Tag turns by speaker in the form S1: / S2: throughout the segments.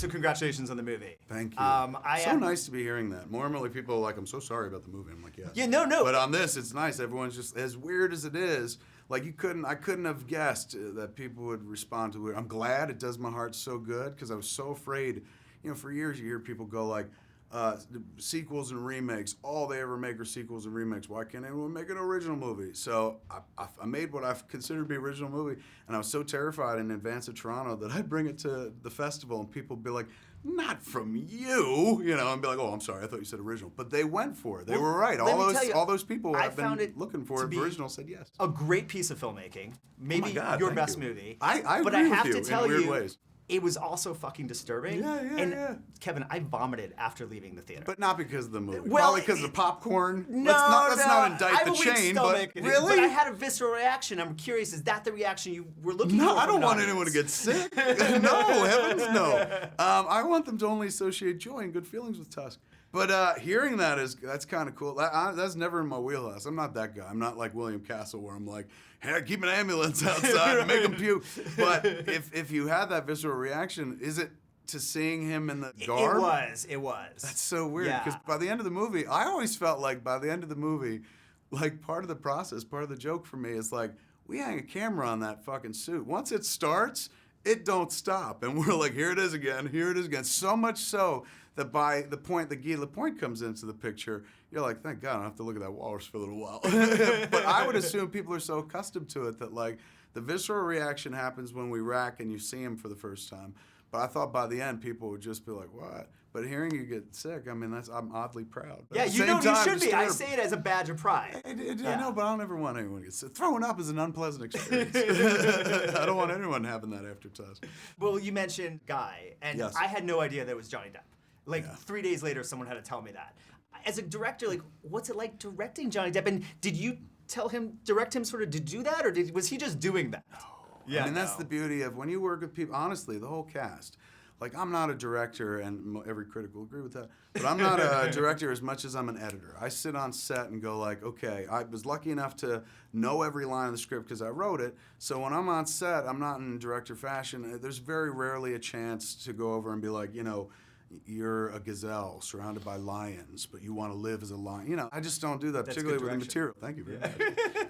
S1: So congratulations on the movie.
S2: Thank you. So nice to be hearing that. Normally people are like, I'm so sorry about the movie. I'm like, yeah.
S1: Yeah, no.
S2: But on this, it's nice. Everyone's just, as weird as it is, like I couldn't have guessed that people would respond to it. I'm glad. It does my heart so good because I was so afraid. You know, for years you hear people go like, sequels and remakes, all they ever make are sequels and remakes. Why can't anyone make an original movie? So I made what I considered to be an original movie, and I was so terrified in advance of Toronto that I'd bring it to the festival and people would be like, not from you, and be like, oh, I'm sorry, I thought you said original. But they went for it. They were right. All those people have been looking for it. Original said yes.
S1: A great piece of filmmaking. Maybe your best movie.
S2: I
S1: but
S2: agree
S1: I have
S2: with you
S1: to tell
S2: in weird
S1: you,
S2: ways.
S1: It was also fucking disturbing.
S2: Yeah.
S1: Kevin, I vomited after leaving the theater.
S2: But not because of the movie.
S1: Well,
S2: probably because of the popcorn.
S1: No,
S2: let's not indict the chain. But really,
S1: but I had a visceral reaction. I'm curious, is that the reaction you were looking for?
S2: No, I don't want anyone to get sick. No, heavens no. I want them to only associate joy and good feelings with Tusk. But hearing that's kind of cool. That's never in my wheelhouse. I'm not that guy. I'm not like William Castle where I'm like, hey, keep an ambulance outside and make them puke. But if you had that visceral reaction, is it to seeing him in the garb?
S1: It was.
S2: That's so weird because by the end of the movie, I always felt like by the end of the movie, like part of the process, part of the joke for me is like, we hang a camera on that fucking suit. Once it starts, it don't stop. And we're like, here it is again. So much so that by the point that Guy Lapointe comes into the picture, you're like, thank God I don't have to look at that walrus for a little while. But I would assume people are so accustomed to it that like the visceral reaction happens when we rack and you see him for the first time. But I thought by the end people would just be like, what? But hearing you get sick, I mean, I'm oddly proud. But
S1: yeah, you should be. I say it as a badge of pride.
S2: I know, but I don't ever want anyone to get sick. Throwing up is an unpleasant experience. I don't want anyone having that after Tusk.
S1: Well, you mentioned Guy, and
S2: yes.
S1: I had no idea that it was Johnny Depp. Like 3 days later, someone had to tell me that. As a director, like, what's it like directing Johnny Depp? And did you direct him sort of to do that, or was he just doing that?
S2: No. Yeah, I mean, that's the beauty of when you work with people, honestly, the whole cast. Like, I'm not a director, and every critic will agree with that, but I'm not a director as much as I'm an editor. I sit on set and go like, okay, I was lucky enough to know every line of the script because I wrote it, so when I'm on set, I'm not in director fashion. There's very rarely a chance to go over and be like, you're a gazelle surrounded by lions, but you want to live as a lion. I just don't do that, particularly with the material. Thank you very much.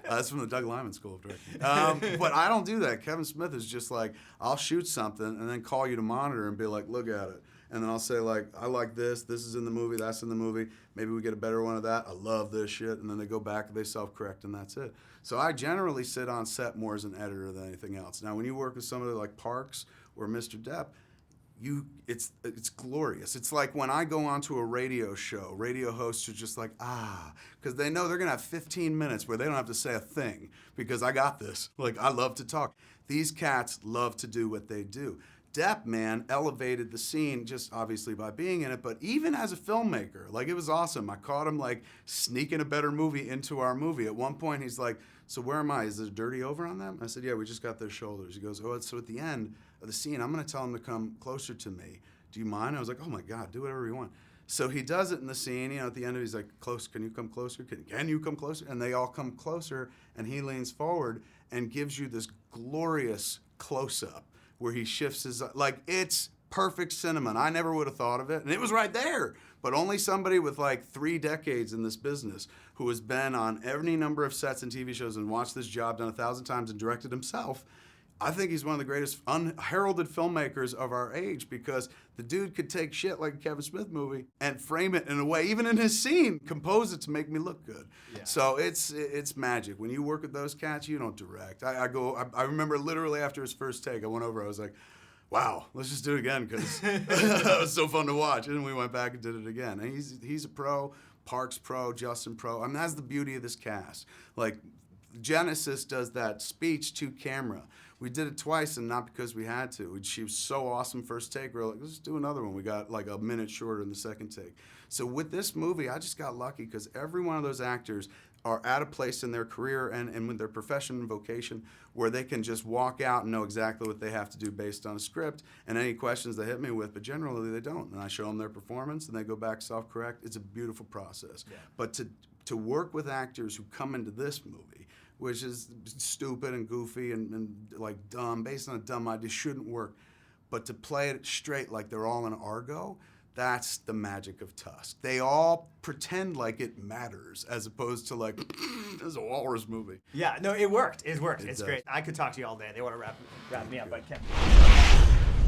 S2: That's from the Doug Liman School of Directing. But I don't do that. Kevin Smith is just like, I'll shoot something and then call you to monitor and be like, look at it. And then I'll say like, I like this is in the movie, that's in the movie. Maybe we get a better one of that. I love this shit. And then they go back and they self-correct and that's it. So I generally sit on set more as an editor than anything else. Now, when you work with somebody like Parks or Mr. Depp, it's glorious. It's like when I go onto a radio show, radio hosts are just like, because they know they're going to have 15 minutes where they don't have to say a thing because I got this. Like, I love to talk. These cats love to do what they do. Depp, man, elevated the scene just obviously by being in it, but even as a filmmaker, like it was awesome. I caught him like sneaking a better movie into our movie. At one point, he's like, so where am I? Is there dirty over on them? I said, yeah, we just got their shoulders. He goes, oh, so at the end of the scene, I'm going to tell him to come closer to me. Do you mind? I was like, oh my God, do whatever you want. So he does it in the scene, at the end of it, he's like, close, can you come closer? Can you come closer? And they all come closer, and he leans forward and gives you this glorious close-up where he shifts his, like, it's perfect cinema, and I never would have thought of it, and it was right there. But only somebody with like 3 decades in this business who has been on any number of sets and TV shows and watched this job done 1,000 times and directed himself. I think he's one of the greatest unheralded filmmakers of our age because the dude could take shit like a Kevin Smith movie and frame it in a way, even in his scene, compose it to make me look good. Yeah. So it's magic. When you work with those cats, you don't direct. I remember literally after his first take, I went over, I was like, wow, let's just do it again because that was so fun to watch. And we went back and did it again. And he's a pro, Parks pro, Justin pro. I mean, that's the beauty of this cast. Like, Genesis does that speech to camera. We did it twice, and not because we had to. She was so awesome first take. We were like, let's do another one. We got like a minute shorter in the second take. So with this movie, I just got lucky because every one of those actors are at a place in their career and with their profession and vocation where they can just walk out and know exactly what they have to do based on a script and any questions they hit me with, but generally they don't. And I show them their performance, and they go back self-correct. It's a beautiful process. Yeah. But to work with actors who come into this movie, which is stupid and goofy and like dumb, based on a dumb idea, shouldn't work. but to play it straight like they're all in Argo, that's the magic of Tusk. They all pretend like it matters, as opposed to like, this is a walrus movie.
S1: Yeah, no, it worked. It worked. It's
S2: does.
S1: great. I could talk to you all day. They want to wrap me up, but I can't.